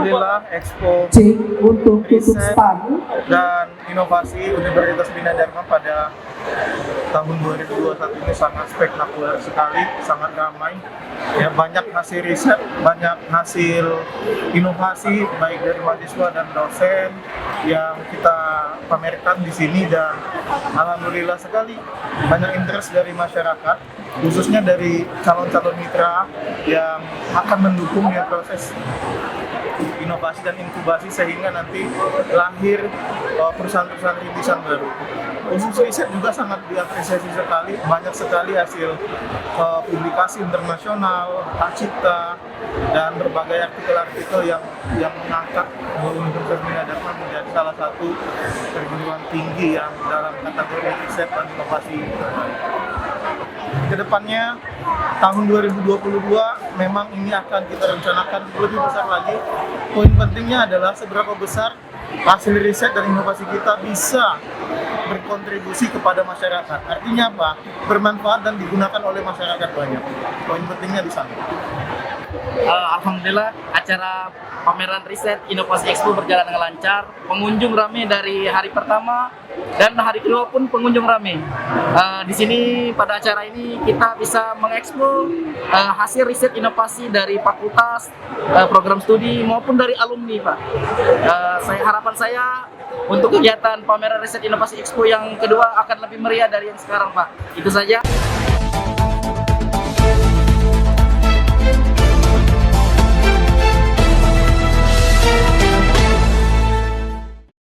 Alhamdulillah Expo C untuk tutup Riset spanduk. dan Inovasi Universitas Bina Dharma pada tahun 2021 ini sangat spektakuler sekali, sangat ramai. Ya, banyak hasil riset, banyak hasil inovasi baik dari mahasiswa dan dosen yang kita pamerkan di sini, dan alhamdulillah sekali banyak interest dari masyarakat, khususnya dari calon-calon mitra yang akan mendukung ya proses inovasi dan inkubasi sehingga nanti lahir perusahaan-perusahaan rintisan baru. Khusus riset juga sangat diapresiasi sekali, banyak sekali hasil publikasi internasional, hak cipta, dan berbagai artikel-artikel yang mengangkat Universitas Bina Dharma menjadi salah satu perguruan tinggi yang dalam kategori riset dan inovasi terbaik. Kedepannya tahun 2022 memang ini akan kita rencanakan lebih besar lagi. Poin pentingnya adalah seberapa besar hasil riset dan inovasi kita bisa berkontribusi kepada masyarakat. Artinya apa? Bermanfaat dan digunakan oleh masyarakat banyak. Poin pentingnya di sana. Alhamdulillah acara pameran riset Inovasi Expo berjalan dengan lancar. Pengunjung ramai dari hari pertama dan hari kedua pun pengunjung ramai. Di sini pada acara ini kita bisa mengekspo hasil riset inovasi dari fakultas, program studi maupun dari alumni, Pak. Harapan saya untuk kegiatan pameran riset Inovasi Expo yang kedua akan lebih meriah dari yang sekarang, Pak. Itu saja.